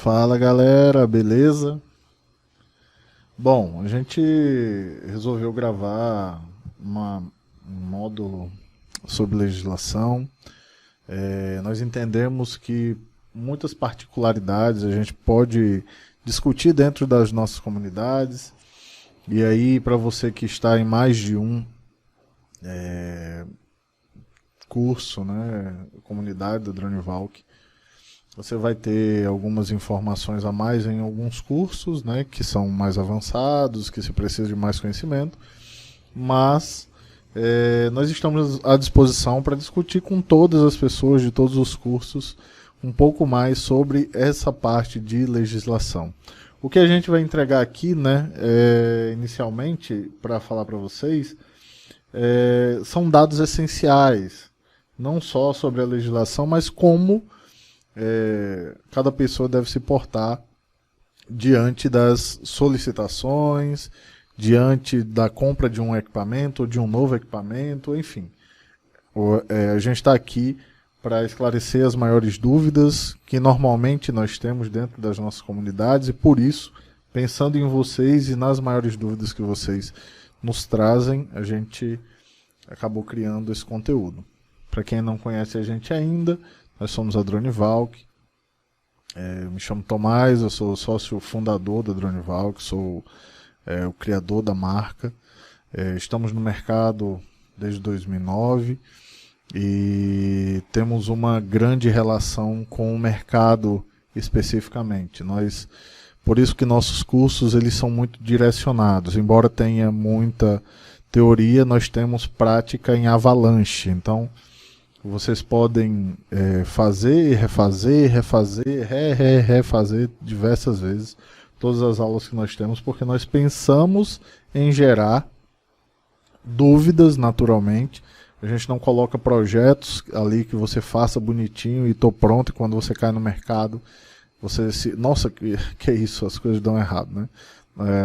Fala galera, beleza? Bom, a gente resolveu gravar um módulo sobre legislação. Nós entendemos que muitas particularidades a gente pode discutir dentro das nossas comunidades. E aí, para você que está em mais de um curso, né, comunidade da Dronivalk, você vai ter algumas informações a mais em alguns cursos, né, que são mais avançados, que se precisa de mais conhecimento, mas nós estamos à disposição para discutir com todas as pessoas de todos os cursos um pouco mais sobre essa parte de legislação. O que a gente vai entregar aqui, né, inicialmente, para falar para vocês, são dados essenciais, não só sobre a legislação, mas como cada pessoa deve se portar diante das solicitações, diante da compra de um equipamento ou de um novo equipamento, enfim. A gente está aqui para esclarecer as maiores dúvidas que normalmente nós temos dentro das nossas comunidades e por isso, pensando em vocês e nas maiores dúvidas que vocês nos trazem, a gente acabou criando esse conteúdo. Para quem não conhece a gente ainda, nós somos a Dronivalk. Eu me chamo Tomás, eu sou sócio fundador da Dronivalk, sou o criador da marca. Estamos no mercado desde 2009 e temos uma grande relação com o mercado especificamente. Por isso que nossos cursos eles são muito direcionados. Embora tenha muita teoria, nós temos prática em avalanche. Então, vocês podem fazer, refazer, refazer diversas vezes todas as aulas que nós temos, porque nós pensamos em gerar dúvidas naturalmente. A gente não coloca projetos ali que você faça bonitinho e estou pronto, e quando você cai no mercado, você nossa, que é isso, as coisas dão errado, né?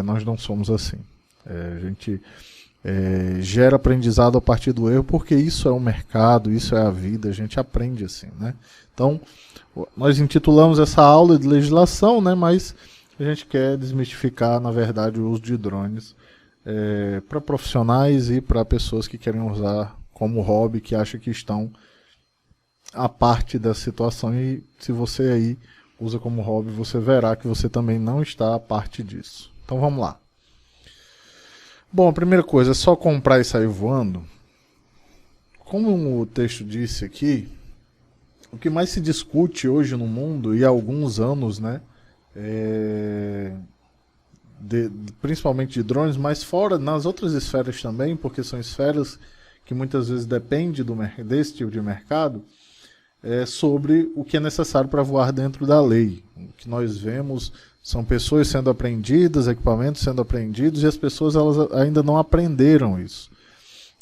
Nós não somos assim. A gente gera aprendizado a partir do erro, porque isso é o mercado, isso é a vida, a gente aprende assim, né? Então, nós intitulamos essa aula de legislação, né? Mas a gente quer desmistificar, na verdade, o uso de drones para profissionais e para pessoas que querem usar como hobby, que acham que estão à parte da situação, e se você aí usa como hobby, você verá que você também não está à parte disso. Então vamos lá. Bom, a primeira coisa é só comprar e sair voando. Como o texto disse aqui, o que mais se discute hoje no mundo, e há alguns anos, né, principalmente de drones, mas fora, nas outras esferas também, porque são esferas que muitas vezes dependem desse tipo de mercado, sobre o que é necessário para voar dentro da lei. O que nós vemos são pessoas sendo apreendidas, equipamentos sendo apreendidos, e as pessoas elas ainda não aprenderam isso.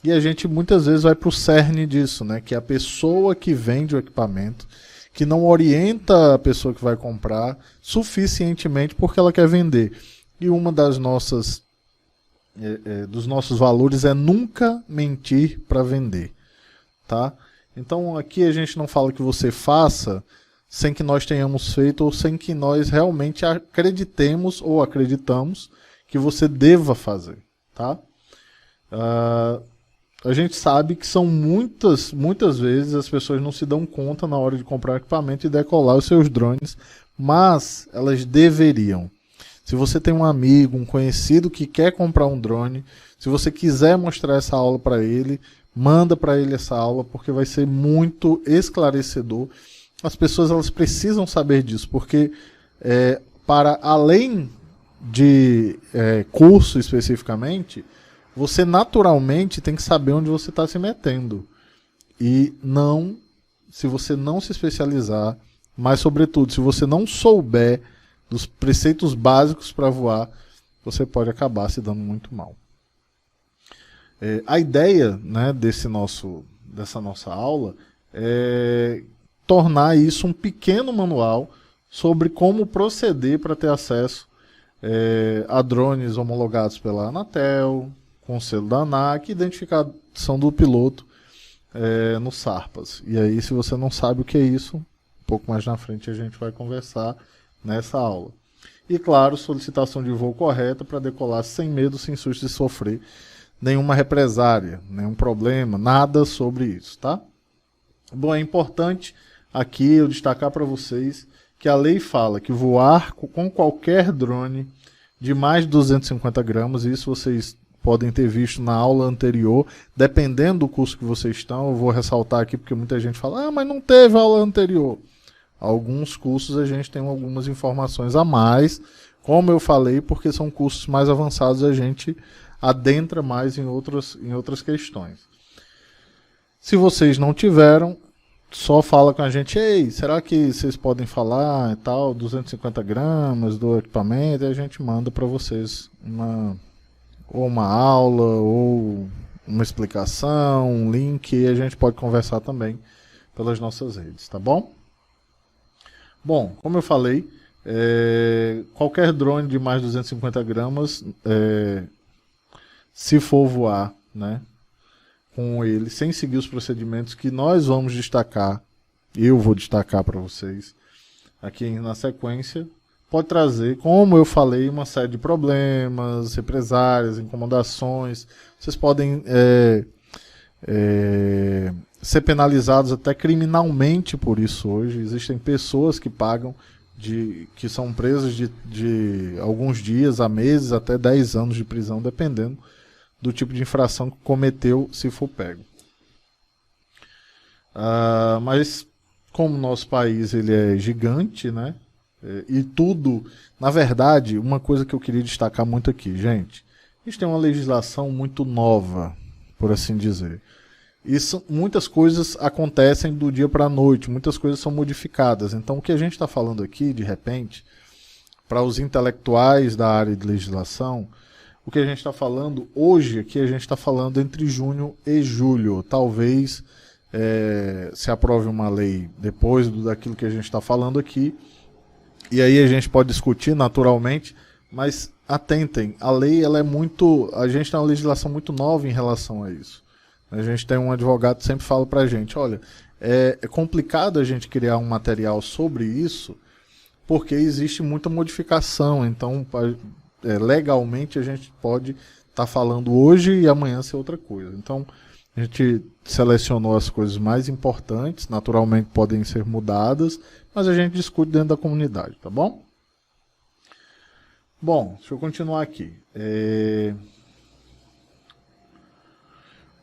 E a gente muitas vezes vai para o cerne disso, né? Que é a pessoa que vende o equipamento, que não orienta a pessoa que vai comprar suficientemente porque ela quer vender. E uma das dos nossos valores é nunca mentir para vender, tá? Então aqui a gente não fala que você faça sem que nós tenhamos feito ou sem que nós realmente acreditemos ou acreditamos que você deva fazer, tá? A gente sabe que são muitas vezes as pessoas não se dão conta na hora de comprar equipamento e decolar os seus drones, mas elas deveriam. Se você tem um amigo, um conhecido que quer comprar um drone, se você quiser mostrar essa aula para ele, manda para ele essa aula, porque vai ser muito esclarecedor. As pessoas elas precisam saber disso, porque para além de curso especificamente, você naturalmente tem que saber onde você está se metendo. E se você não se especializar, mas sobretudo, se você não souber dos preceitos básicos para voar, você pode acabar se dando muito mal. A ideia, né, dessa nossa aula é tornar isso um pequeno manual sobre como proceder para ter acesso a drones homologados pela Anatel, com selo da ANAC, identificação do piloto no Sarpas. E aí, se você não sabe o que é isso, um pouco mais na frente a gente vai conversar, nessa aula. E claro, solicitação de voo correta para decolar sem medo, sem susto de sofrer nenhuma represária, nenhum problema, nada sobre isso, tá? Bom, é importante aqui eu destacar para vocês que a lei fala que voar com qualquer drone de mais de 250 gramas, isso vocês podem ter visto na aula anterior, dependendo do curso que vocês estão, eu vou ressaltar aqui porque muita gente fala, mas não teve aula anterior. Alguns cursos a gente tem algumas informações a mais, como eu falei, porque são cursos mais avançados, a gente adentra mais em outras questões. Se vocês não tiveram, só fala com a gente, ei, será que vocês podem falar e tal, 250 gramas do equipamento, e a gente manda para vocês uma aula, ou uma explicação, um link, e a gente pode conversar também pelas nossas redes, tá bom? Bom, como eu falei, qualquer drone de mais de 250 gramas, se for voar, né, com ele, sem seguir os procedimentos que nós vamos destacar, eu vou destacar para vocês aqui na sequência, pode trazer, como eu falei, uma série de problemas, represárias, incomodações. Vocês podem ser penalizados até criminalmente por isso hoje. Existem pessoas que pagam, que são presas de alguns dias a meses, até 10 anos de prisão, dependendo do tipo de infração que cometeu, se for pego. Mas como o nosso país ele é gigante, né? E tudo, na verdade, uma coisa que eu queria destacar muito aqui, gente, a gente tem uma legislação muito nova, por assim dizer. Muitas coisas acontecem do dia para a noite, muitas coisas são modificadas. Então o que a gente está falando aqui, de repente, para os intelectuais da área de legislação, o que a gente está falando hoje aqui, a gente está falando entre junho e julho. Talvez se aprove uma lei depois daquilo que a gente está falando aqui, e aí a gente pode discutir naturalmente, mas atentem, a lei ela é muito... A gente tem uma legislação muito nova em relação a isso. A gente tem um advogado que sempre fala para a gente, olha, é complicado a gente criar um material sobre isso, porque existe muita modificação, então legalmente a gente pode estar falando hoje e amanhã ser outra coisa. Então a gente selecionou as coisas mais importantes, naturalmente podem ser mudadas, mas a gente discute dentro da comunidade, tá bom? Bom, deixa eu continuar aqui.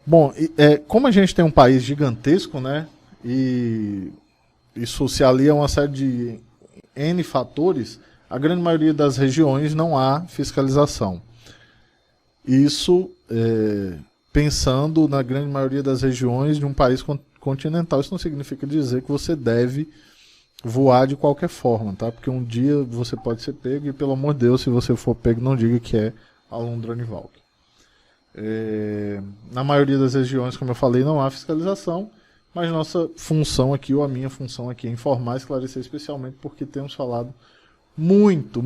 Bom, como a gente tem um país gigantesco, né, e isso se alia a uma série de N fatores, a grande maioria das regiões não há fiscalização. Isso pensando na grande maioria das regiões de um país continental. Isso não significa dizer que você deve voar de qualquer forma, tá? Porque um dia você pode ser pego e, pelo amor de Deus, se você for pego, não diga que é aluno do DroneValk. Na maioria das regiões, como eu falei, não há fiscalização, mas nossa função aqui, ou a minha função aqui, é informar e esclarecer, especialmente porque temos falado muito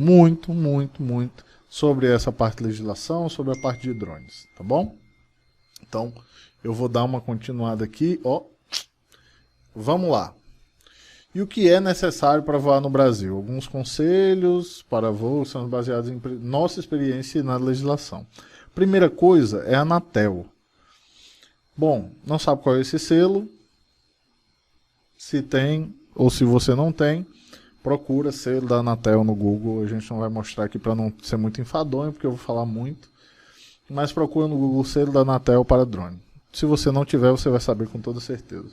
sobre essa parte de legislação, sobre a parte de drones, tá bom? Então, eu vou dar uma continuada aqui, ó. Vamos lá. E o que é necessário para voar no Brasil? Alguns conselhos para voo são baseados em nossa experiência na legislação. Primeira coisa é a Anatel. Bom, não sabe qual é esse selo? Se tem ou se você não tem, procura selo da Anatel no Google. A gente não vai mostrar aqui para não ser muito enfadonho, porque eu vou falar muito. Mas procura no Google selo da Anatel para drone. Se você não tiver, você vai saber com toda certeza.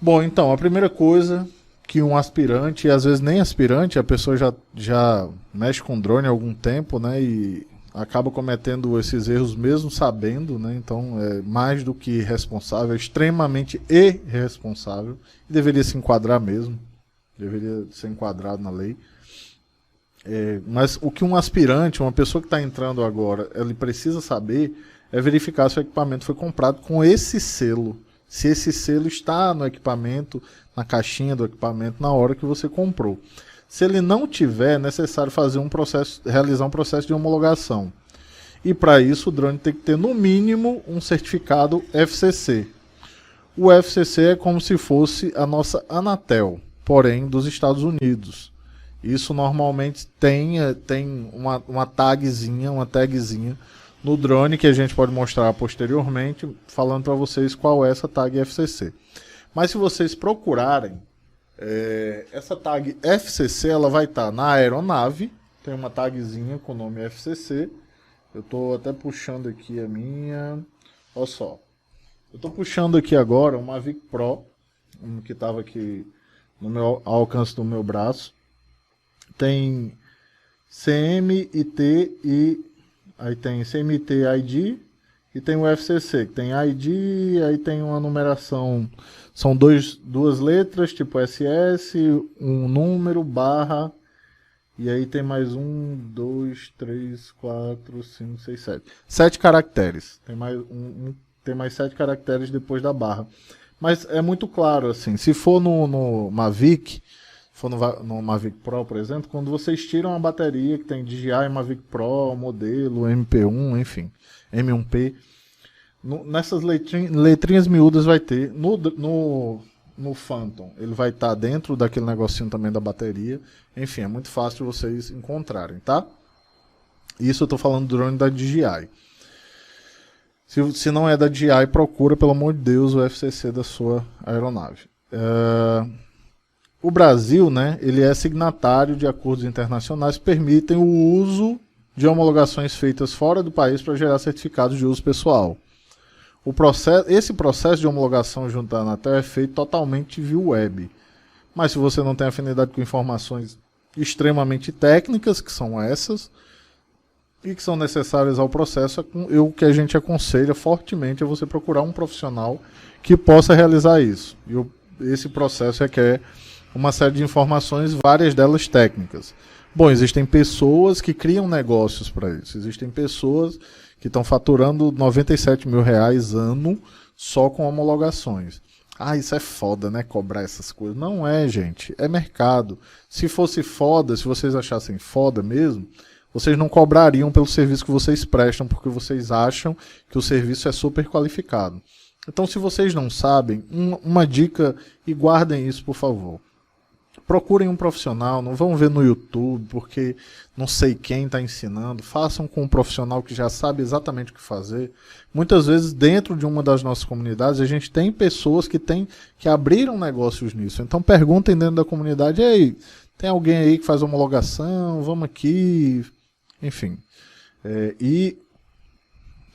Bom, então, a primeira coisa que um aspirante, e às vezes nem aspirante, a pessoa já mexe com drone há algum tempo, né, e acaba cometendo esses erros mesmo sabendo, né, então é mais do que responsável, é extremamente irresponsável, e deveria se enquadrar mesmo, deveria ser enquadrado na lei. Mas o que um aspirante, uma pessoa que está entrando agora, ele precisa saber é verificar se o equipamento foi comprado com esse selo. Se esse selo está no equipamento, na caixinha do equipamento, na hora que você comprou. Se ele não tiver, é necessário realizar um processo de homologação. E para isso o drone tem que ter no mínimo um certificado FCC. O FCC é como se fosse a nossa Anatel, porém dos Estados Unidos. Isso normalmente tem uma tagzinha no drone que a gente pode mostrar posteriormente, falando para vocês qual é essa tag FCC. Mas se vocês procurarem, essa tag FCC ela vai estar na aeronave, tem uma tagzinha com o nome FCC. Eu estou até puxando aqui a minha, olha só. Eu estou puxando aqui agora uma Mavic Pro, que estava aqui ao alcance do meu braço. Tem CMIT e aí tem CMIT ID e tem o FCC, que tem ID, aí tem uma numeração, são duas letras, tipo SS, um número, barra, e aí tem mais 1, 2, 3, 4, 5, 6, 7. 7 caracteres. Tem mais 7 caracteres depois da barra. Mas é muito claro, assim, se for no Mavic, no Mavic Pro, por exemplo, quando vocês tiram a bateria que tem DJI Mavic Pro, modelo, MP1, enfim, M1P, nessas letrinhas miúdas vai ter, no Phantom, ele vai estar dentro daquele negocinho também da bateria, enfim, é muito fácil vocês encontrarem, tá? Isso eu estou falando do drone da DJI. Se não é da DJI, procura, pelo amor de Deus, o FCC da sua aeronave. O Brasil, né, ele é signatário de acordos internacionais que permitem o uso de homologações feitas fora do país para gerar certificados de uso pessoal. Esse processo de homologação junto à Anatel é feito totalmente via web. Mas se você não tem afinidade com informações extremamente técnicas, que são essas, e que são necessárias ao processo, o que a gente aconselha fortemente é você procurar um profissional que possa realizar isso. E esse processo requer uma série de informações, várias delas técnicas. Bom, existem pessoas que criam negócios para isso. Existem pessoas que estão faturando R$97 mil ano só com homologações. Ah, isso é foda, né? Cobrar essas coisas. Não é, gente. É mercado. Se fosse foda, se vocês achassem foda mesmo, vocês não cobrariam pelo serviço que vocês prestam, porque vocês acham que o serviço é super qualificado. Então, se vocês não sabem, uma dica, e guardem isso, por favor. Procurem um profissional, não vão ver no YouTube, porque não sei quem está ensinando. Façam com um profissional que já sabe exatamente o que fazer. Muitas vezes, dentro de uma das nossas comunidades, a gente tem pessoas que abriram negócios nisso. Então, perguntem dentro da comunidade, ei, tem alguém aí que faz homologação? Vamos aqui. Enfim.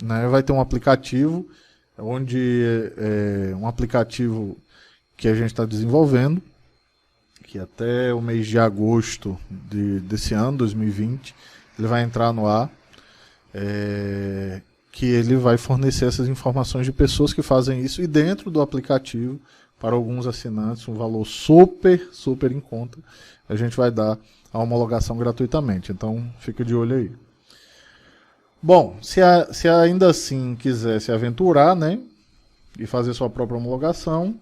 Né, vai ter um aplicativo, um aplicativo que a gente está desenvolvendo, que até o mês de agosto desse ano, 2020, ele vai entrar no ar, que ele vai fornecer essas informações de pessoas que fazem isso, e dentro do aplicativo, para alguns assinantes, um valor super, super em conta, a gente vai dar a homologação gratuitamente. Então, fica de olho aí. Bom, se ainda assim quiser se aventurar, né, e fazer sua própria homologação,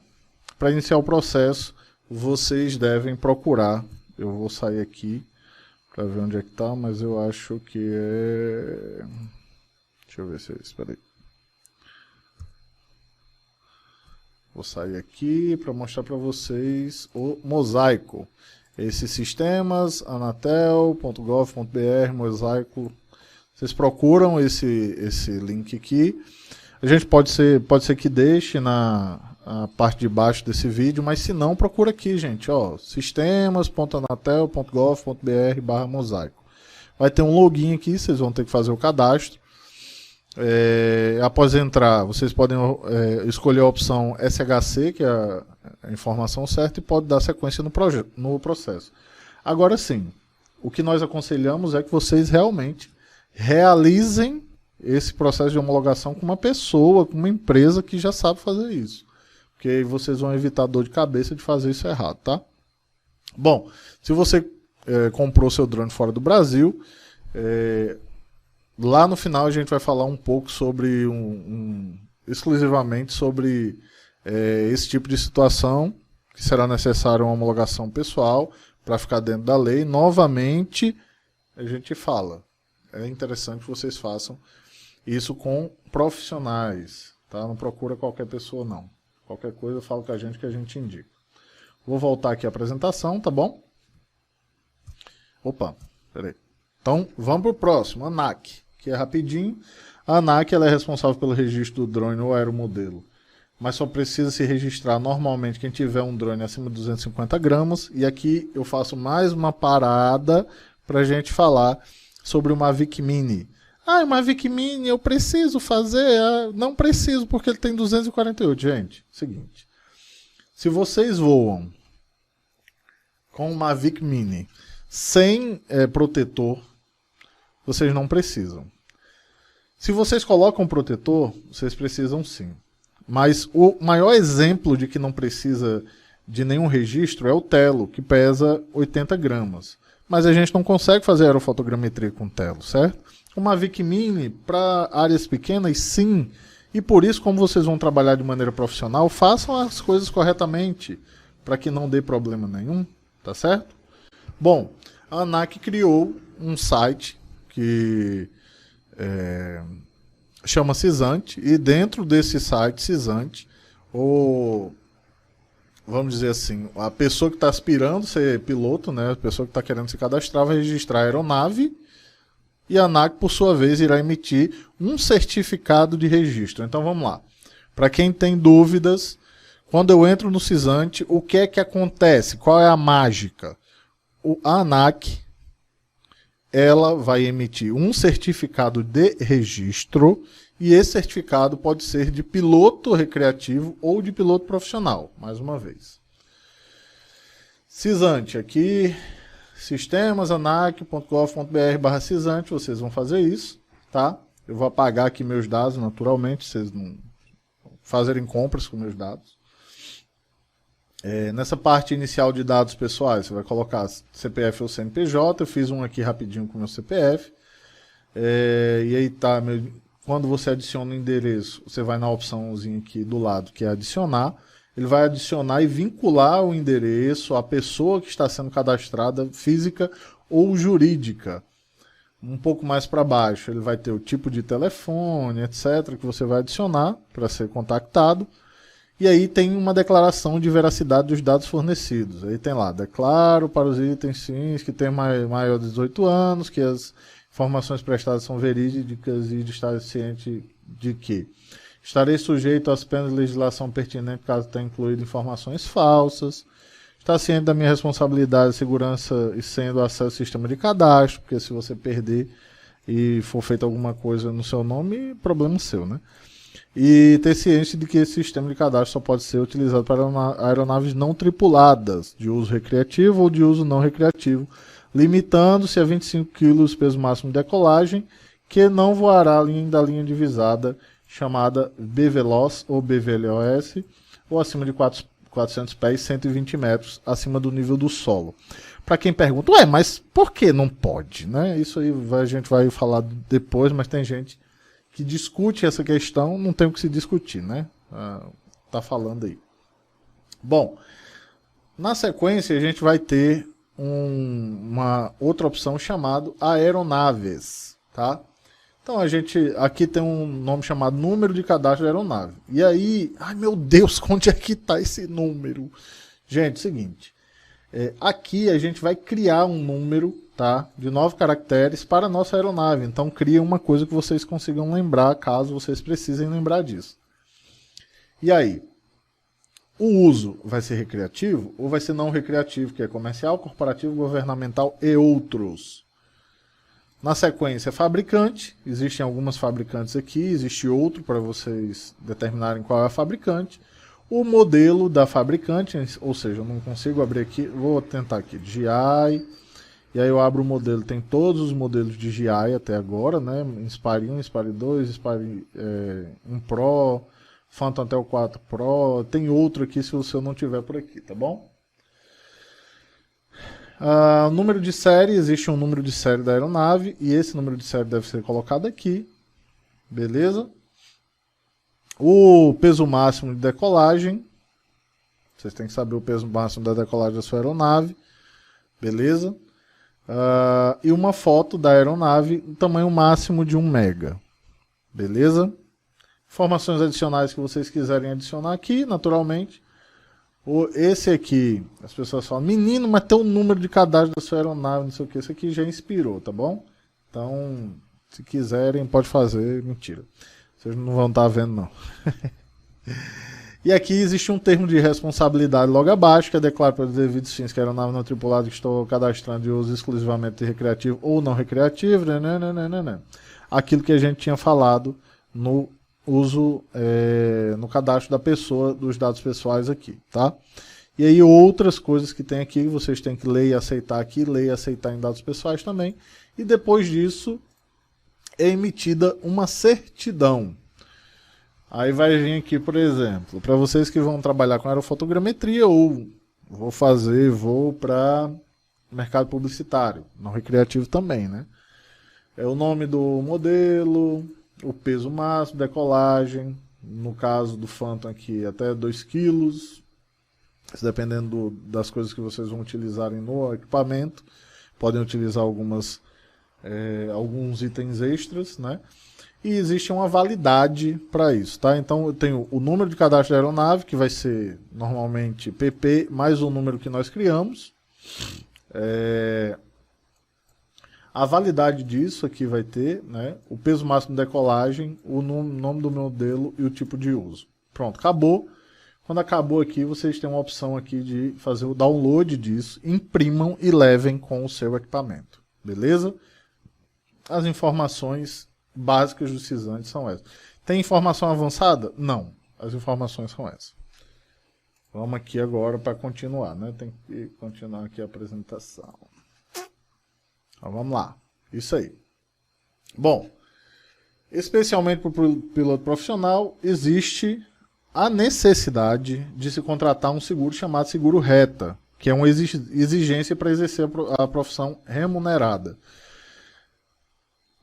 para iniciar o processo, vocês devem procurar. Eu vou sair aqui para ver onde é que tá, mas eu acho que é... Deixa eu ver se é isso, peraí. Vou sair aqui para mostrar para vocês o mosaico. Esses sistemas, anatel.gov.br, mosaico. Vocês procuram esse link aqui. A gente pode ser que deixe na parte de baixo desse vídeo, mas se não, procura aqui, gente, ó, sistemas.anatel.gov.br/mosaico. Vai ter um login aqui, vocês vão ter que fazer o cadastro. Após entrar, vocês podem escolher a opção SHC, que é a informação certa, e pode dar sequência no processo. Agora sim, o que nós aconselhamos é que vocês realmente realizem esse processo de homologação com uma pessoa, com uma empresa que já sabe fazer isso. Porque aí vocês vão evitar dor de cabeça de fazer isso errado, tá? Bom, se você comprou seu drone fora do Brasil, lá no final a gente vai falar um pouco sobre exclusivamente sobre esse tipo de situação, que será necessário uma homologação pessoal para ficar dentro da lei. Novamente, a gente fala, é interessante que vocês façam isso com profissionais, tá? Não procura qualquer pessoa, não. Qualquer coisa, fala com a gente que a gente indica. Vou voltar aqui à apresentação, tá bom? Opa, peraí. Então, vamos para o próximo, ANAC, que é rapidinho. A ANAC ela é responsável pelo registro do drone ou aeromodelo, mas só precisa se registrar normalmente quem tiver um drone acima de 250 gramas. E aqui eu faço mais uma parada para a gente falar sobre o Mavic Mini. Ah, o Mavic Mini eu preciso fazer? Ah, não preciso porque ele tem 248. Gente, seguinte. Se vocês voam com o Mavic Mini sem protetor, vocês não precisam. Se vocês colocam protetor, vocês precisam sim. Mas o maior exemplo de que não precisa de nenhum registro é o Tello, que pesa 80 gramas. Mas a gente não consegue fazer aerofotogrametria com Tello, certo? O Mavic Mini, para áreas pequenas, sim. E por isso, como vocês vão trabalhar de maneira profissional, façam as coisas corretamente, para que não dê problema nenhum, tá certo? Bom, a ANAC criou um site que chama Cisante, e dentro desse site Cisante, vamos dizer assim, a pessoa que está aspirando ser piloto, né, a pessoa que está querendo se cadastrar, vai registrar a aeronave, e a ANAC, por sua vez, irá emitir um certificado de registro. Então vamos lá. Para quem tem dúvidas, quando eu entro no Cisante, o que é que acontece? Qual é a mágica? A ANAC ela vai emitir um certificado de registro, e esse certificado pode ser de piloto recreativo ou de piloto profissional, mais uma vez. Cisante, aqui, sistemasaнаc.gov.br/cisante, vocês vão fazer isso, tá? Eu vou apagar aqui meus dados, naturalmente, vocês não fazerem compras com meus dados. Nessa parte inicial de dados pessoais, você vai colocar CPF ou CNPJ. Eu fiz um aqui rapidinho com o meu CPF. E aí tá, quando você adiciona o endereço, você vai na opçãozinha aqui do lado, que é adicionar. Ele vai adicionar e vincular o endereço à pessoa que está sendo cadastrada, física ou jurídica. Um pouco mais para baixo, ele vai ter o tipo de telefone, etc., que você vai adicionar para ser contactado. E aí tem uma declaração de veracidade dos dados fornecidos. Aí tem lá, declaro para os itens sim, que tem maior de 18 anos, que as informações prestadas são verídicas e de estar ciente de que estarei sujeito às penas de legislação pertinente caso tenha incluído informações falsas. Está ciente da minha responsabilidade de segurança e sendo acesso ao sistema de cadastro, porque se você perder e for feita alguma coisa no seu nome, problema seu, né? E ter ciência de que esse sistema de cadastro só pode ser utilizado para aeronaves não tripuladas, de uso recreativo ou de uso não recreativo, limitando-se a 25 kg peso máximo de decolagem, que não voará além da linha divisada chamada BVLOS ou BVLOS, ou acima de 400 pés, 120 metros acima do nível do solo. Para quem pergunta, mas por que não pode? Né? Isso aí a gente vai falar depois, mas tem gente que discute essa questão, não tem o que se discutir, né? Tá falando aí. Bom, na sequência a gente vai ter uma outra opção chamada aeronaves, tá? Então a gente aqui tem um nome chamado número de cadastro de aeronave. E aí, ai meu Deus, onde é que está esse número? Gente, seguinte, aqui a gente vai criar um número, tá, de 9 caracteres para a nossa aeronave. Então cria uma coisa que vocês consigam lembrar, caso vocês precisem lembrar disso. E aí, o uso vai ser recreativo ou vai ser não recreativo, que é comercial, corporativo, governamental e outros. Na sequência, fabricante. Existem algumas fabricantes aqui, existe outro para vocês determinarem qual é a fabricante. O modelo da fabricante, ou seja, eu não consigo abrir aqui, vou tentar aqui, GI. E aí eu abro o modelo, tem todos os modelos de GI até agora, né? Inspire 1, Inspire 2, Inspire 1 Pro, Phantom até o 4 Pro, tem outro aqui se você não tiver por aqui, tá bom? Número de série, existe um número de série da aeronave, e esse número de série deve ser colocado aqui, beleza? O peso máximo de decolagem, vocês têm que saber o peso máximo da decolagem da sua aeronave, beleza? E uma foto da aeronave, tamanho máximo de 1 mega, beleza? Informações adicionais que vocês quiserem adicionar aqui, naturalmente. Esse aqui, as pessoas falam, menino, mas tem o número de cadastro da sua aeronave, não sei o que, esse aqui já inspirou, tá bom? Então, se quiserem, pode fazer, mentira. Vocês não vão estar vendo, não. E aqui existe um termo de responsabilidade logo abaixo, que é declarado pelos devidos fins que a aeronave não tripulada que estou cadastrando de uso exclusivamente recreativo ou não recreativo, né. Aquilo que a gente tinha falado no uso, no cadastro da pessoa, dos dados pessoais aqui, tá? E aí outras coisas que tem aqui, vocês têm que ler e aceitar aqui, ler e aceitar em dados pessoais também. E depois disso é emitida uma certidão. Aí vai vir aqui, por exemplo, para vocês que vão trabalhar com aerofotogrametria ou vou para mercado publicitário, não recreativo também, né? É o nome do modelo, o peso máximo, decolagem, no caso do Phantom aqui até 2 kg, dependendo das coisas que vocês vão utilizarem no equipamento, podem utilizar alguns itens extras, né? E existe uma validade para isso, tá? Então eu tenho o número de cadastro da aeronave, que vai ser normalmente PP, mais o número que nós criamos. A validade disso aqui vai ter, né? O peso máximo de decolagem, o nome do modelo e o tipo de uso. Pronto, acabou. Quando acabou aqui, vocês têm uma opção aqui de fazer o download disso, imprimam e levem com o seu equipamento. Beleza? As informações básicas do CISANT são essas. Tem informação avançada? Não. As informações são essas. Vamos aqui agora para continuar, né? Tem que continuar aqui a apresentação. Então, vamos lá. Isso aí. Bom, especialmente para o piloto profissional, existe a necessidade de se contratar um seguro chamado seguro reta, que é uma exigência para exercer a profissão remunerada.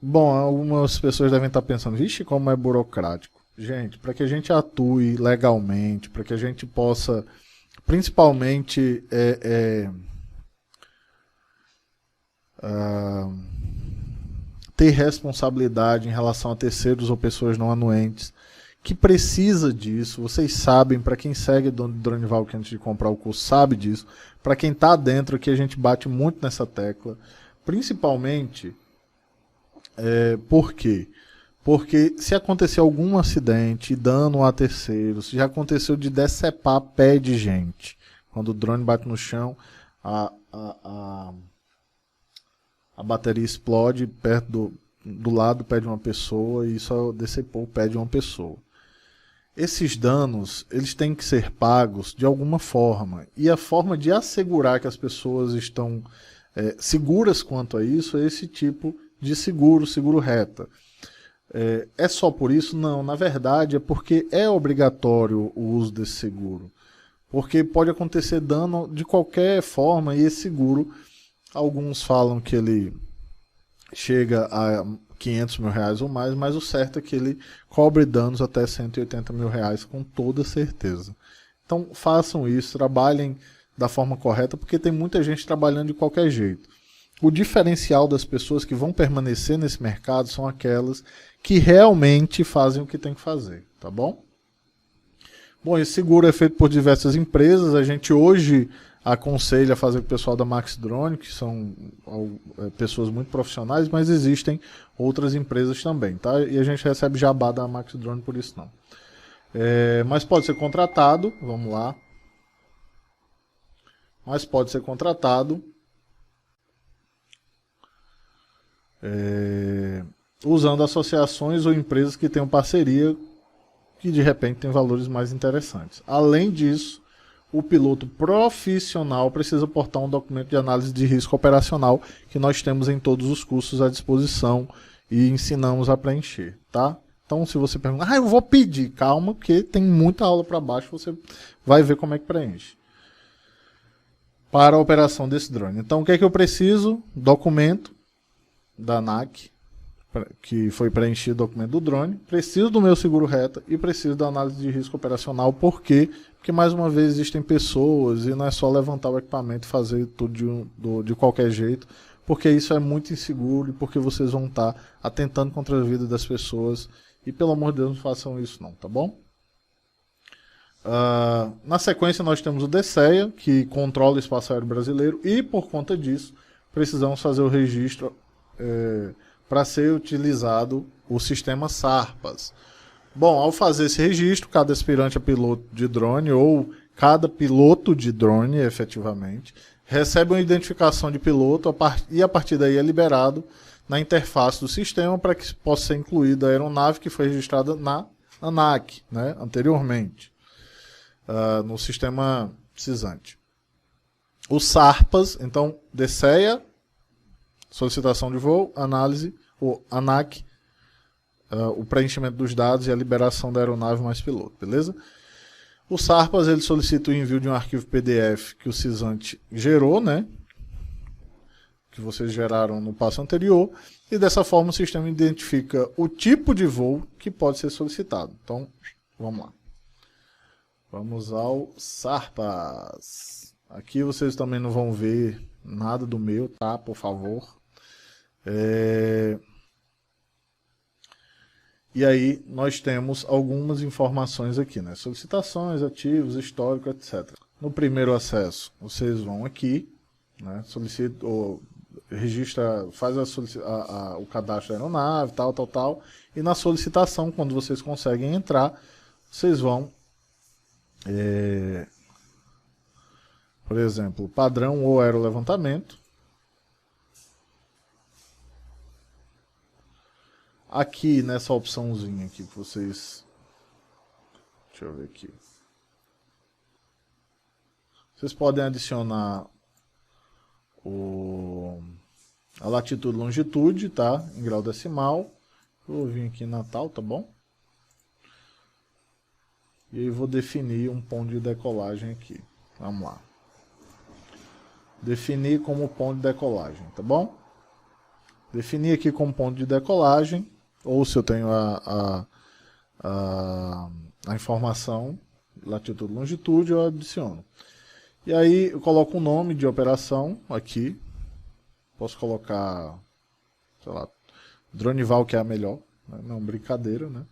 Bom, algumas pessoas devem estar pensando, vixe, como é burocrático. Gente, para que a gente atue legalmente, para que a gente possa, principalmente, ter responsabilidade em relação a terceiros ou pessoas não anuentes, que precisa disso, vocês sabem, para quem segue o Dronivalk antes de comprar o curso, sabe disso. Para quem está dentro aqui, a gente bate muito nessa tecla, principalmente... por quê? Porque se acontecer algum acidente, dano a terceiros, já aconteceu de decepar pé de gente. Quando o drone bate no chão, a bateria explode perto do lado do pé de uma pessoa e só decepou o pé de uma pessoa. Esses danos, eles têm que ser pagos de alguma forma. E a forma de assegurar que as pessoas estão seguras quanto a isso é esse tipo de seguro reta. É só por isso? Não, na verdade é porque é obrigatório o uso desse seguro. Porque pode acontecer dano de qualquer forma e esse seguro, alguns falam que ele chega a 500 mil reais ou mais, mas o certo é que ele cobre danos até 180 mil reais com toda certeza. Então façam isso, trabalhem da forma correta, porque tem muita gente trabalhando de qualquer jeito. O diferencial das pessoas que vão permanecer nesse mercado são aquelas que realmente fazem o que tem que fazer, tá bom? Bom, esse seguro é feito por diversas empresas, a gente hoje aconselha a fazer com o pessoal da Max Drone, que são pessoas muito profissionais, mas existem outras empresas também, tá? E a gente recebe jabá da Max Drone por isso não. Mas pode ser contratado, vamos lá. Mas pode ser contratado usando associações ou empresas que tenham parceria que de repente tem valores mais interessantes. Além disso, o piloto profissional precisa portar um documento de análise de risco operacional que nós temos em todos os cursos à disposição e ensinamos a preencher, tá? Então, se você pergunta, eu vou pedir, calma, porque tem muita aula para baixo, você vai ver como é que preenche. Para a operação desse drone. Então, o que é que eu preciso? Documento da ANAC, que foi preenchido o documento do drone, preciso do meu seguro reta e preciso da análise de risco operacional. Por quê? Porque mais uma vez existem pessoas e não é só levantar o equipamento e fazer tudo de qualquer jeito, porque isso é muito inseguro e porque vocês vão estar atentando contra a vida das pessoas e pelo amor de Deus não façam isso não, tá bom? Na sequência nós temos o DCEA, que controla o espaço aéreo brasileiro, e por conta disso precisamos fazer o registro para ser utilizado o sistema SARPAS. Bom, ao fazer esse registro, cada aspirante a piloto de drone, ou cada piloto de drone, efetivamente, recebe uma identificação de piloto e a partir daí é liberado na interface do sistema para que possa ser incluída a aeronave que foi registrada na ANAC, né, anteriormente, no sistema CISANT. O SARPAS, então, DCEA, solicitação de voo, análise, o ANAC, o preenchimento dos dados e a liberação da aeronave mais piloto, beleza? O SARPAS, ele solicita o envio de um arquivo PDF que o CISANT gerou, né? Que vocês geraram no passo anterior, e dessa forma o sistema identifica o tipo de voo que pode ser solicitado. Então, vamos lá. Vamos ao SARPAS. Aqui vocês também não vão ver nada do meu, tá? Por favor. E aí nós temos algumas informações aqui, né? Solicitações, ativos, histórico, etc. No primeiro acesso, vocês vão aqui, né? Solicita, ou registra, faz o cadastro da aeronave, tal. E na solicitação, quando vocês conseguem entrar, vocês vão, por exemplo, padrão ou aerolevantamento. Aqui nessa opçãozinha aqui que vocês... Deixa eu ver aqui. Vocês podem adicionar a latitude e longitude, tá? Em grau decimal. Eu vou vir aqui em Natal, tá bom? E aí vou definir um ponto de decolagem aqui. Vamos lá. Definir como ponto de decolagem, tá bom? Definir aqui como ponto de decolagem. Ou se eu tenho a informação, latitude e longitude, eu adiciono. E aí eu coloco o nome de operação aqui. Posso colocar, sei lá, Dronival, que é a melhor, né? Não, brincadeira, né?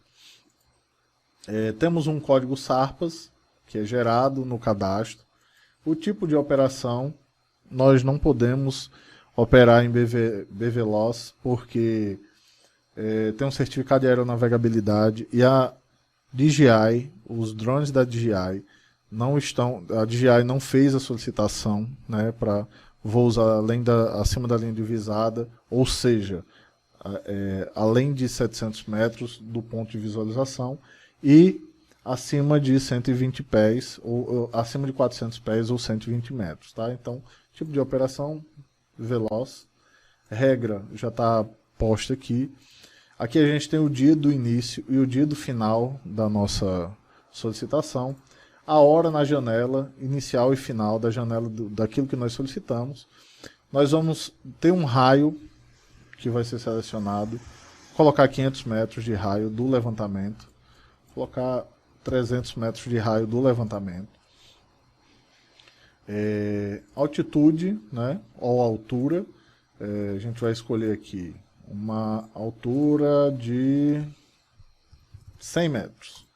Temos um código SARPAS, que é gerado no cadastro. O tipo de operação, nós não podemos operar em BVLOS, porque tem um certificado de aeronavegabilidade e a DJI, os drones da DJI, a DJI não fez a solicitação, né, para voos acima da linha divisada, ou seja, além de 700 metros do ponto de visualização e acima de 120 pés, ou acima de 400 pés ou 120 metros. Tá? Então, tipo de operação veloz, regra já está posta aqui. Aqui a gente tem o dia do início e o dia do final da nossa solicitação, a hora na janela inicial e final da janela daquilo que nós solicitamos. Nós vamos ter um raio que vai ser selecionado, colocar 500 metros de raio do levantamento, colocar 300 metros de raio do levantamento. Altitude, né, ou altura, a gente vai escolher aqui uma altura de 100 metros.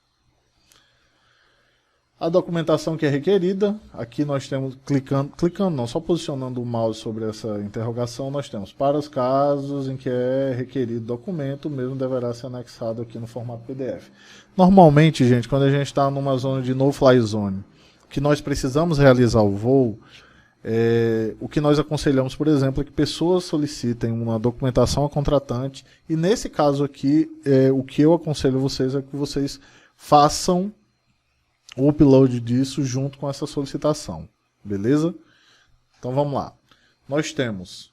A documentação que é requerida, aqui nós temos, clicando não, só posicionando o mouse sobre essa interrogação, nós temos para os casos em que é requerido documento, o mesmo deverá ser anexado aqui no formato PDF. Normalmente, gente, quando a gente está numa zona de no-fly zone, que nós precisamos realizar o voo, o que nós aconselhamos, por exemplo, é que pessoas solicitem uma documentação ao contratante, e nesse caso aqui, o que eu aconselho vocês é que vocês façam o upload disso junto com essa solicitação, beleza? Então vamos lá. Nós temos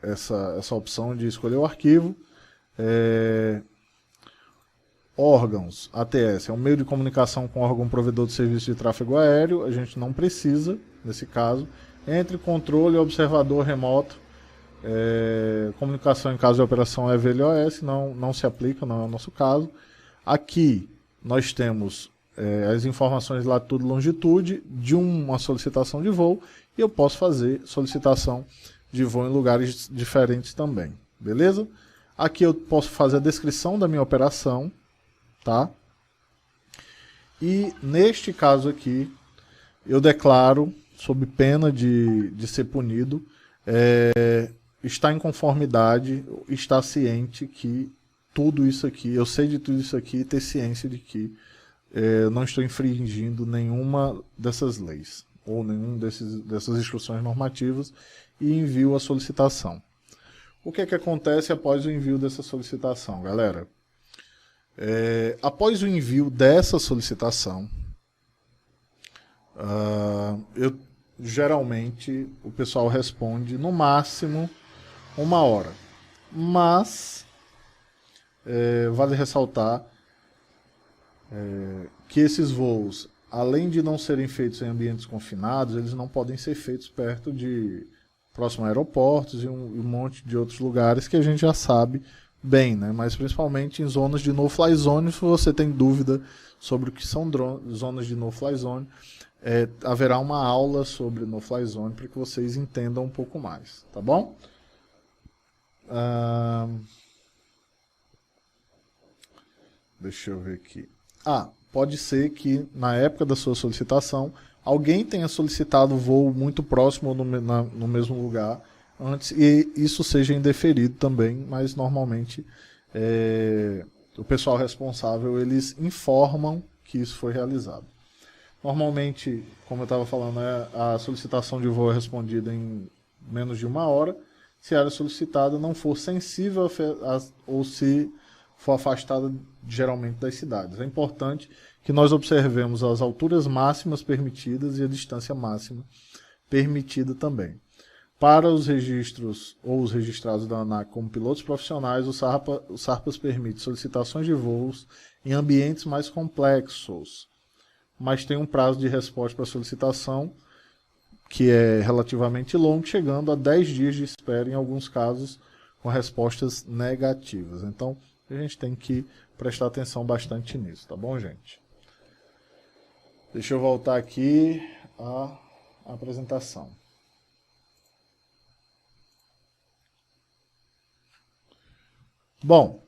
essa opção de escolher o arquivo. Órgãos, ATS, é um meio de comunicação com órgão provedor de serviço de tráfego aéreo, a gente não precisa, nesse caso. Entre controle e observador remoto, comunicação em caso de operação EVLOS, não se aplica, não é o nosso caso. Aqui nós temos as informações de latitude e longitude de uma solicitação de voo, e eu posso fazer solicitação de voo em lugares diferentes também, beleza? Aqui eu posso fazer a descrição da minha operação, tá? E neste caso aqui, eu declaro, sob pena de ser punido, está em conformidade, está ciente que tudo isso aqui, eu sei de tudo isso aqui e ter ciência de que não estou infringindo nenhuma dessas leis ou nenhum dessas instruções normativas e envio a solicitação. O que é que acontece após o envio dessa solicitação, galera? Após o envio dessa solicitação, geralmente o pessoal responde no máximo 1 hora. Mas vale ressaltar que esses voos, além de não serem feitos em ambientes confinados, eles não podem ser feitos perto de próximos aeroportos e um monte de outros lugares que a gente já sabe bem, né? Mas principalmente em zonas de no-fly zone. Se você tem dúvida sobre o que são zonas de no-fly zone, haverá uma aula sobre no-fly zone para que vocês entendam um pouco mais, tá bom? Deixa eu ver aqui. Pode ser que na época da sua solicitação alguém tenha solicitado voo muito próximo ou no mesmo lugar antes e isso seja indeferido também, mas normalmente o pessoal responsável, eles informam que isso foi realizado. Normalmente, como eu estava falando, a solicitação de voo é respondida em menos de 1 hora, se a área solicitada não for sensível ou se for afastada geralmente das cidades. É importante que nós observemos as alturas máximas permitidas e a distância máxima permitida também. Para os registros ou os registrados da ANAC como pilotos profissionais, o SARPAS permite solicitações de voos em ambientes mais complexos, mas tem um prazo de resposta para a solicitação que é relativamente longo, chegando a 10 dias de espera em alguns casos com respostas negativas. Então, a gente tem que prestar atenção bastante nisso, tá bom, gente? Deixa eu voltar aqui à apresentação. Bom,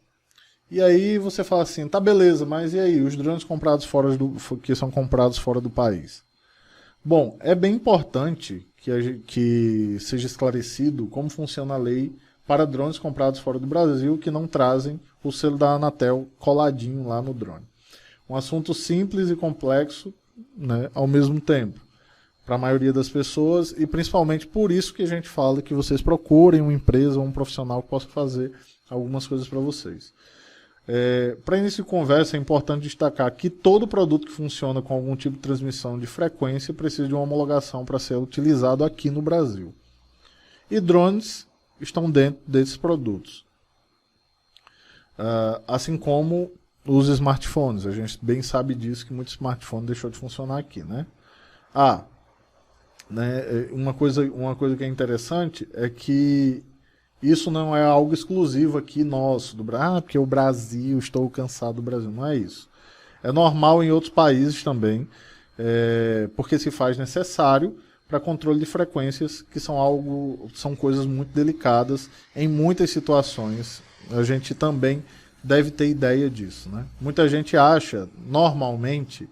e aí você fala assim, tá beleza, mas e aí, os drones comprados que são comprados fora do país? Bom, é bem importante que seja esclarecido como funciona a lei para drones comprados fora do Brasil que não trazem o selo da Anatel coladinho lá no drone. Um assunto simples e complexo, né, ao mesmo tempo, para a maioria das pessoas, e principalmente por isso que a gente fala que vocês procurem uma empresa ou um profissional que possa fazer algumas coisas para vocês. Para início de conversa, é importante destacar que todo produto que funciona com algum tipo de transmissão de frequência precisa de uma homologação para ser utilizado aqui no Brasil. E drones estão dentro desses produtos. Assim como os smartphones. A gente bem sabe disso, que muito smartphone deixou de funcionar aqui, né? Uma coisa que é interessante é que isso não é algo exclusivo aqui nosso, do Brasil, porque o Brasil, estou cansado do Brasil. Não é isso. É normal em outros países também, porque se faz necessário para controle de frequências, que são coisas muito delicadas em muitas situações. A gente também deve ter ideia disso, né? Muita gente acha, normalmente,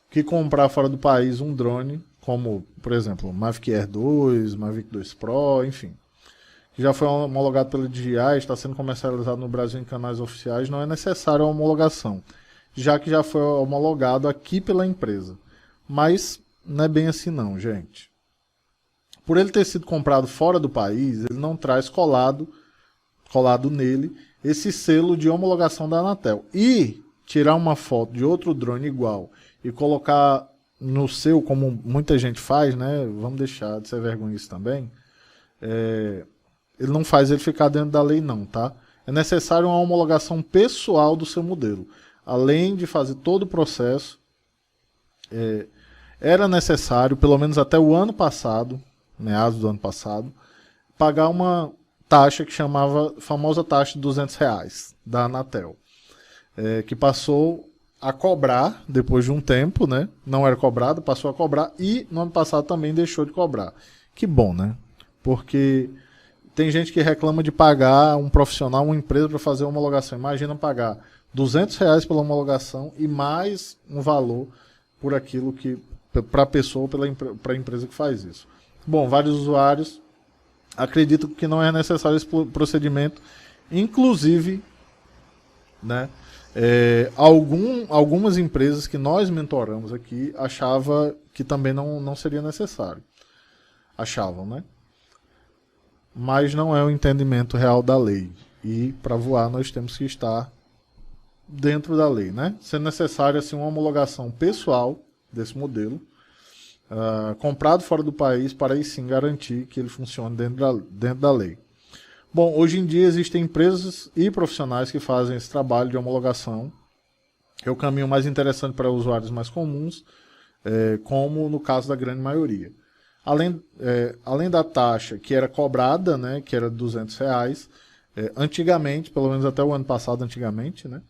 que comprar fora do país um drone, como, por exemplo, o Mavic Air 2, Mavic 2 Pro, enfim, que já foi homologado pela DJI, está sendo comercializado no Brasil em canais oficiais, não é necessário a homologação, já que já foi homologado aqui pela empresa. Mas não é bem assim não, gente. Por ele ter sido comprado fora do país, ele não traz colado nele esse selo de homologação da Anatel. E tirar uma foto de outro drone igual e colocar no seu, como muita gente faz, né? Vamos deixar de ser vergonha isso também. Ele não faz ele ficar dentro da lei não, tá? É necessário uma homologação pessoal do seu modelo. Além de fazer todo o processo, era necessário, pelo menos até o ano passado, meados do ano passado, pagar uma taxa que chamava famosa taxa de R$200 da Anatel, que passou a cobrar depois de um tempo, né? Não era cobrado, passou a cobrar e no ano passado também deixou de cobrar. Que bom, né? Porque tem gente que reclama de pagar um profissional, uma empresa para fazer uma homologação. Imagina pagar R$ 200 pela homologação e mais um valor por aquilo que para a pessoa ou para a empresa que faz isso. Bom, vários usuários acreditam que não é necessário esse procedimento, inclusive, né, algumas empresas que nós mentoramos aqui achavam que também não seria necessário. Achavam, né? Mas não é o entendimento real da lei. E para voar nós temos que estar dentro da lei, né? Sendo necessário assim, uma homologação pessoal desse modelo, comprado fora do país, para aí sim garantir que ele funcione dentro da lei. Bom, hoje em dia existem empresas e profissionais que fazem esse trabalho de homologação. É o caminho mais interessante para usuários mais comuns, como no caso da grande maioria. Além da taxa que era cobrada, né, que era R$ 200, antigamente, pelo menos até o ano passado, antigamente, né,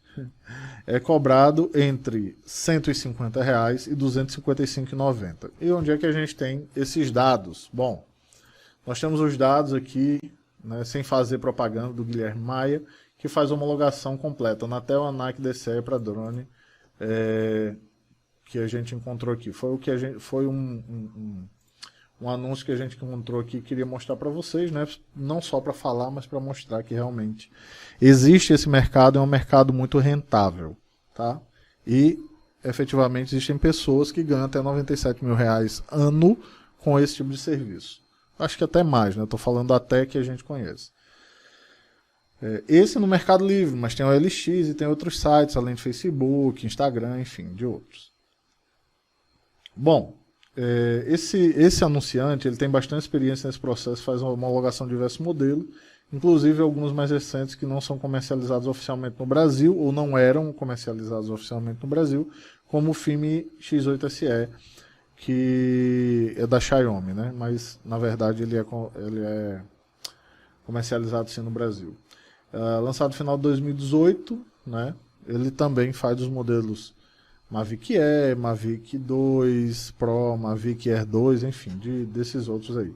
é cobrado entre R$ 150 e R$ 255,90. E onde é que a gente tem esses dados? Bom, nós temos os dados aqui, né, sem fazer propaganda, do Guilherme Maia, que faz homologação completa, Anatel, ANAC, DCE para drone, que a gente encontrou aqui. Foi um anúncio que a gente encontrou aqui, queria mostrar para vocês, né? Não só para falar, mas para mostrar que realmente existe esse mercado, é um mercado muito rentável, tá? E efetivamente existem pessoas que ganham até R$ 97.000 ano com esse tipo de serviço. Acho que até mais, né? Estou falando até que a gente conhece. Esse no Mercado Livre, mas tem o OLX e tem outros sites, além de Facebook, Instagram, enfim, de outros. Bom, esse anunciante ele tem bastante experiência nesse processo, faz uma homologação de diversos modelos, inclusive alguns mais recentes que não são comercializados oficialmente no Brasil, ou não eram comercializados oficialmente no Brasil, como o FIMI X8SE, que é da Xiaomi, né? Mas na verdade ele é comercializado sim no Brasil. Lançado no final de 2018, né? Ele também faz os modelos Mavic Air, Mavic 2 Pro, Mavic Air 2, enfim, desses outros aí.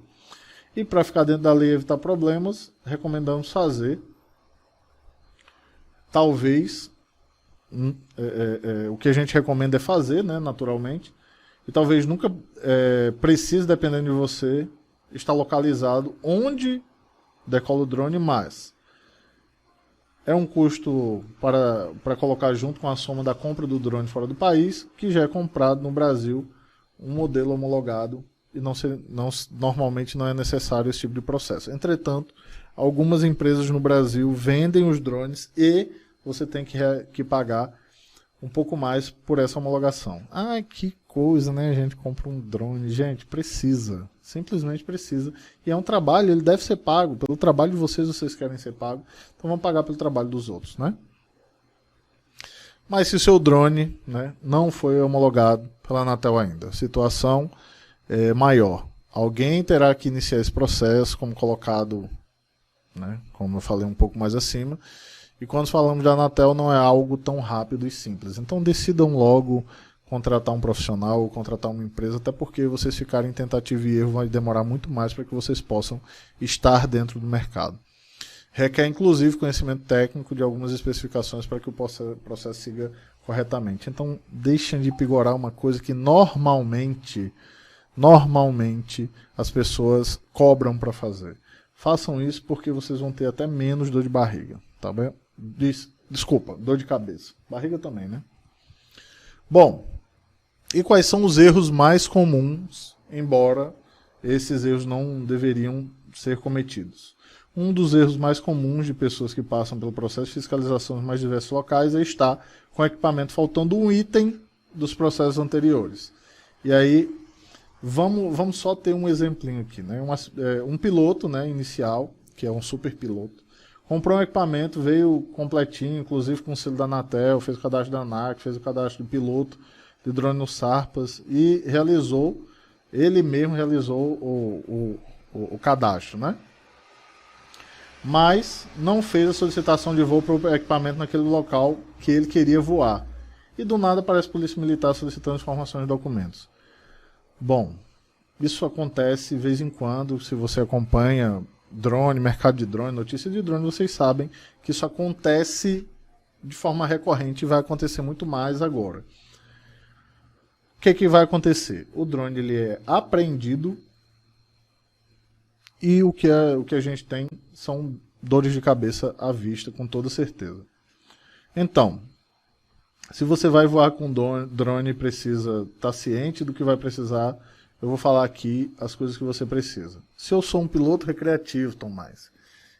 E para ficar dentro da lei e evitar problemas, recomendamos fazer, talvez, o que a gente recomenda é fazer, né, naturalmente, e talvez nunca precise, dependendo de você, estar localizado onde decola o drone, mas é um custo para colocar junto com a soma da compra do drone fora do país, que já é comprado no Brasil, um modelo homologado, e normalmente não é necessário esse tipo de processo. Entretanto, algumas empresas no Brasil vendem os drones e você tem que pagar um pouco mais por essa homologação. Ah, que coisa, né? A gente compra um drone. Gente, precisa. Simplesmente precisa. E é um trabalho, ele deve ser pago. Pelo trabalho de vocês querem ser pagos. Então vão pagar pelo trabalho dos outros, né? Mas se o seu drone, né, não foi homologado pela Anatel ainda, a situação é maior. Alguém terá que iniciar esse processo, como colocado, né, como eu falei um pouco mais acima. E quando falamos da Anatel, não é algo tão rápido e simples. Então decidam logo contratar um profissional ou contratar uma empresa, até porque vocês ficarem em tentativa e erro vai demorar muito mais para que vocês possam estar dentro do mercado. Requer inclusive conhecimento técnico de algumas especificações para que o processo siga corretamente. Então deixem de pigorar uma coisa que normalmente as pessoas cobram para fazer. Façam isso porque vocês vão ter até menos dor de barriga, tá bem? Desculpa, dor de cabeça. Barriga também, né? Bom, e quais são os erros mais comuns, embora esses erros não deveriam ser cometidos? Um dos erros mais comuns de pessoas que passam pelo processo de fiscalização nos mais diversos locais é estar com o equipamento faltando um item dos processos anteriores. E aí, vamos só ter um exemplinho aqui, né? Um piloto, né, inicial, que é um super piloto, comprou um equipamento, veio completinho, inclusive com o selo da Anatel, fez o cadastro da ANAC, fez o cadastro do piloto de drone no Sarpas e ele mesmo realizou o cadastro, né? Mas não fez a solicitação de voo para o equipamento naquele local que ele queria voar. E do nada aparece a Polícia Militar solicitando informações e documentos. Bom, isso acontece de vez em quando, se você acompanha drone, mercado de drone, notícia de drone, vocês sabem que isso acontece de forma recorrente e vai acontecer muito mais agora. O que vai acontecer? O drone ele é apreendido e o que a gente tem são dores de cabeça à vista, com toda certeza. Então, se você vai voar com drone e precisa estar ciente do que vai precisar, eu vou falar aqui as coisas que você precisa. Se eu sou um piloto recreativo, Tomás,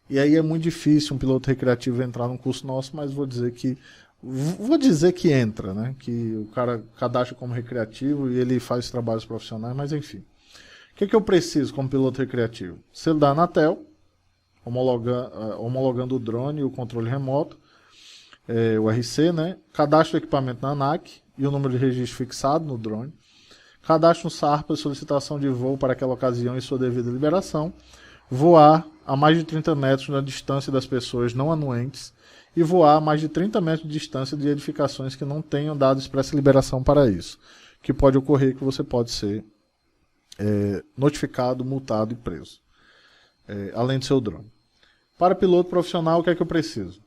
e aí é muito difícil um piloto recreativo entrar num curso nosso, mas vou dizer que entra, né? Que o cara cadastra como recreativo e ele faz trabalhos profissionais, mas enfim. O que eu preciso como piloto recreativo? Celular Anatel, homologando o drone e o controle remoto, o RC, né? Cadastro do equipamento na ANAC e o número de registro fixado no drone. Cadastro no SARPA, solicitação de voo para aquela ocasião e sua devida liberação. Voar a mais de 30 metros na distância das pessoas não anuentes e voar a mais de 30 metros de distância de edificações que não tenham dado expressa liberação para isso. Que pode ocorrer que você pode ser notificado, multado e preso. Além do seu drone. Para piloto profissional, o que é que eu preciso?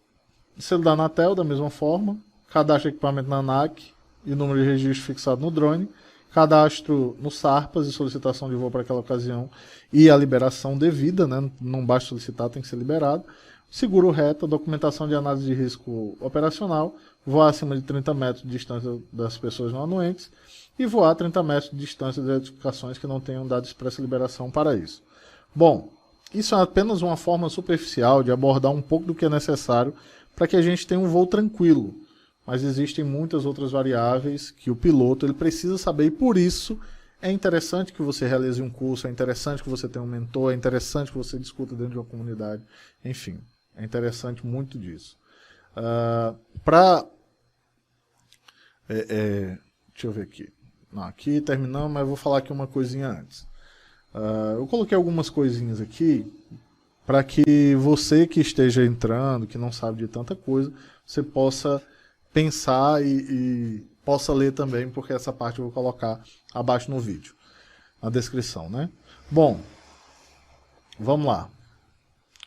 Celular Anatel, da mesma forma. Cadastro de equipamento na ANAC e número de registro fixado no drone. Cadastro no SARPAS e solicitação de voo para aquela ocasião e a liberação devida, né? Não basta solicitar, tem que ser liberado. Seguro reta, documentação de análise de risco operacional, voar acima de 30 metros de distância das pessoas não anuentes e voar a 30 metros de distância das edificações que não tenham dado expressa liberação para isso. Bom, isso é apenas uma forma superficial de abordar um pouco do que é necessário para que a gente tenha um voo tranquilo. Mas existem muitas outras variáveis que o piloto ele precisa saber e por isso é interessante que você realize um curso, é interessante que você tenha um mentor, é interessante que você discuta dentro de uma comunidade, enfim, é interessante muito disso. Deixa eu ver aqui. Não, aqui terminamos, mas eu vou falar aqui uma coisinha antes. Eu coloquei algumas coisinhas aqui para que você que esteja entrando, que não sabe de tanta coisa, você possa pensar e possa ler também, porque essa parte eu vou colocar abaixo no vídeo, na descrição, né? Bom, vamos lá.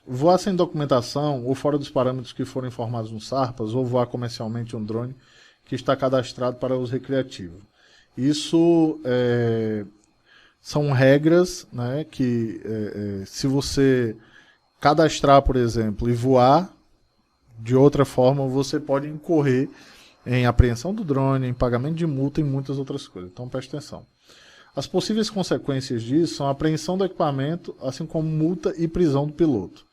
Voar sem documentação ou fora dos parâmetros que foram informados no SARPAS ou voar comercialmente um drone que está cadastrado para uso recreativo. Isso são regras, né, que se você cadastrar, por exemplo, e voar de outra forma, você pode incorrer em apreensão do drone, em pagamento de multa e muitas outras coisas. Então preste atenção. As possíveis consequências disso são a apreensão do equipamento, assim como multa e prisão do piloto.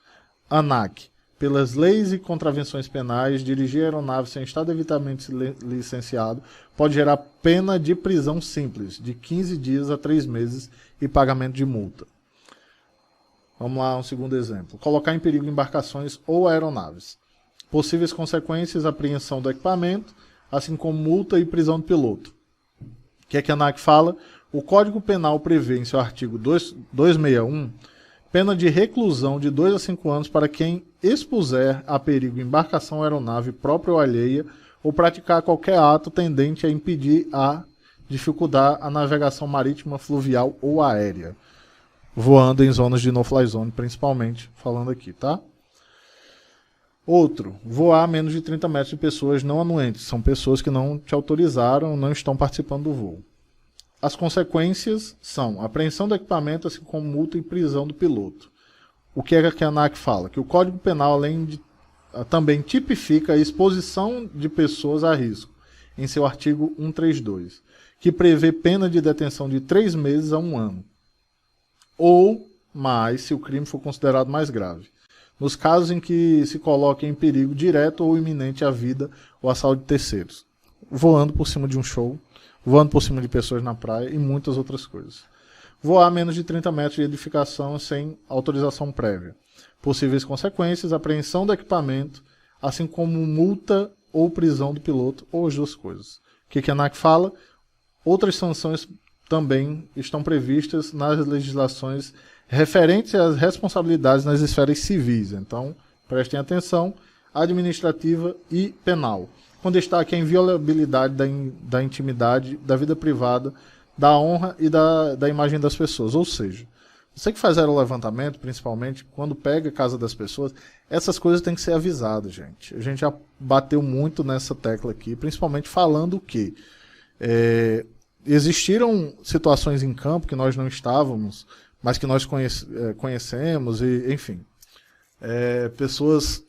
ANAC. Pelas leis e contravenções penais, dirigir a aeronave sem estar devidamente licenciado pode gerar pena de prisão simples, de 15 dias a 3 meses e pagamento de multa. Vamos lá, um segundo exemplo. Colocar em perigo embarcações ou aeronaves. Possíveis consequências, apreensão do equipamento, assim como multa e prisão do piloto. O que é que a ANAC fala? O Código Penal prevê em seu artigo 261 pena de reclusão de 2 a 5 anos para quem expuser a perigo embarcação ou aeronave própria ou alheia ou praticar qualquer ato tendente a impedir dificultar a navegação marítima, fluvial ou aérea, voando em zonas de no-fly zone, principalmente, falando aqui, tá? Outro, voar a menos de 30 metros de pessoas não anuentes. São pessoas que não te autorizaram, não estão participando do voo. As consequências são apreensão do equipamento, assim como multa e prisão do piloto. O que é que a ANAC fala? Que o Código Penal, além de também tipifica a exposição de pessoas a risco, em seu artigo 132, que prevê pena de detenção de 3 meses a 1 ano. Ou mais, se o crime for considerado mais grave. Nos casos em que se coloque em perigo direto ou iminente a vida ou a saúde de terceiros. Voando por cima de um show, voando por cima de pessoas na praia e muitas outras coisas. Voar a menos de 30 metros de edificação sem autorização prévia. Possíveis consequências, apreensão do equipamento, assim como multa ou prisão do piloto, ou as duas coisas. O que a ANAC fala? Outras sanções também estão previstas nas legislações referentes às responsabilidades nas esferas civis. Então, prestem atenção, administrativa e penal. Com destaque a inviolabilidade da intimidade, da vida privada, da honra e da imagem das pessoas. Ou seja, Você que faz aerolevantamento, principalmente, quando pega a casa das pessoas, essas coisas têm que ser avisadas, gente. A gente já bateu muito nessa tecla aqui, principalmente falando que existiram situações em campo que nós não estávamos, mas que nós conhecemos, e enfim. Pessoas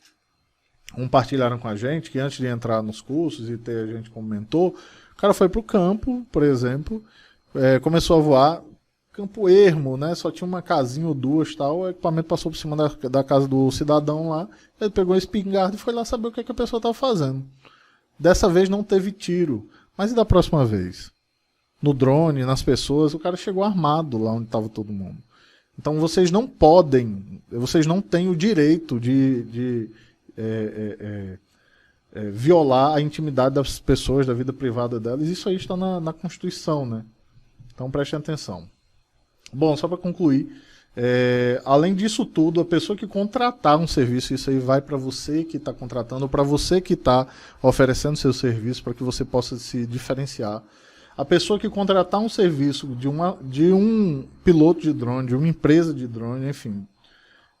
compartilharam com a gente que antes de entrar nos cursos e ter a gente como mentor, o cara foi para o campo, por exemplo, começou a voar, campo ermo, né? Só tinha uma casinha ou duas, tal. O equipamento passou por cima da casa do cidadão lá. Ele pegou a espingarda e foi lá saber o que a pessoa estava fazendo. Dessa vez não teve tiro. Mas e da próxima vez? No drone, nas pessoas, o cara chegou armado lá onde estava todo mundo. Então vocês não podem, vocês não têm o direito de violar a intimidade das pessoas, da vida privada delas. Isso aí está na Constituição, né? Então prestem atenção. Bom, só para concluir, além disso tudo, a pessoa que contratar um serviço, isso aí vai para você que está contratando, ou para você que está oferecendo seu serviço, para que você possa se diferenciar. A pessoa que contratar um serviço de um piloto de drone, de uma empresa de drone, enfim,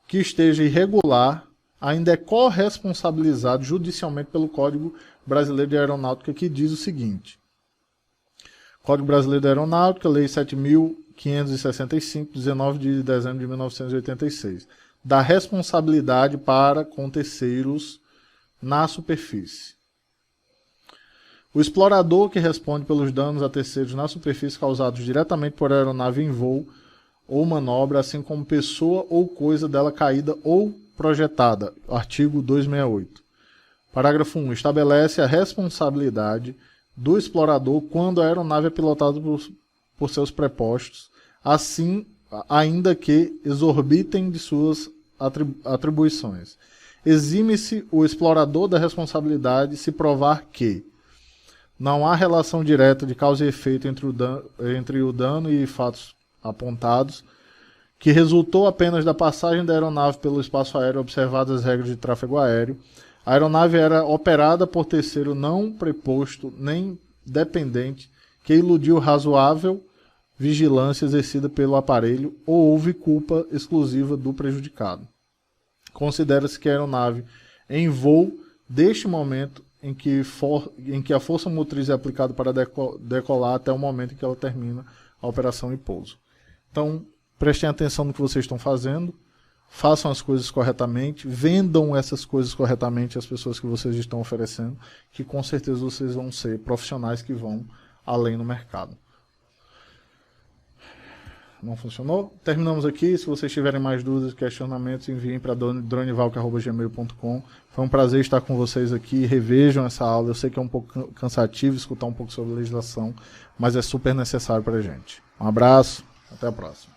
que esteja irregular, ainda é corresponsabilizado judicialmente pelo Código Brasileiro de Aeronáutica, que diz o seguinte: Código Brasileiro de Aeronáutica, Lei 7.565, 19 de dezembro de 1986. Da responsabilidade para com terceiros na superfície. O explorador que responde pelos danos a terceiros na superfície causados diretamente por aeronave em voo ou manobra, assim como pessoa ou coisa dela caída ou projetada. Artigo 268. Parágrafo 1. Estabelece a responsabilidade do explorador quando a aeronave é pilotada por seus prepostos, assim, ainda que exorbitem de suas atribuições. Exime-se o explorador da responsabilidade se provar que não há relação direta de causa e efeito entre o dano e fatos apontados, que resultou apenas da passagem da aeronave pelo espaço aéreo observadas as regras de tráfego aéreo. A aeronave era operada por terceiro não preposto nem dependente, que eludiu razoável vigilância exercida pelo aparelho ou houve culpa exclusiva do prejudicado. Considera-se que a aeronave em voo, deste momento em que a força motriz é aplicada para decolar até o momento em que ela termina a operação e pouso. Então, prestem atenção no que vocês estão fazendo, façam as coisas corretamente, vendam essas coisas corretamente às pessoas que vocês estão oferecendo, que com certeza vocês vão ser profissionais que vão além no mercado. Não funcionou? Terminamos aqui. Se vocês tiverem mais dúvidas, questionamentos, enviem para dronevalk@gmail.com. Foi um prazer estar com vocês aqui. Revejam essa aula. Eu sei que é um pouco cansativo escutar um pouco sobre legislação, mas é super necessário para a gente. Um abraço, até a próxima.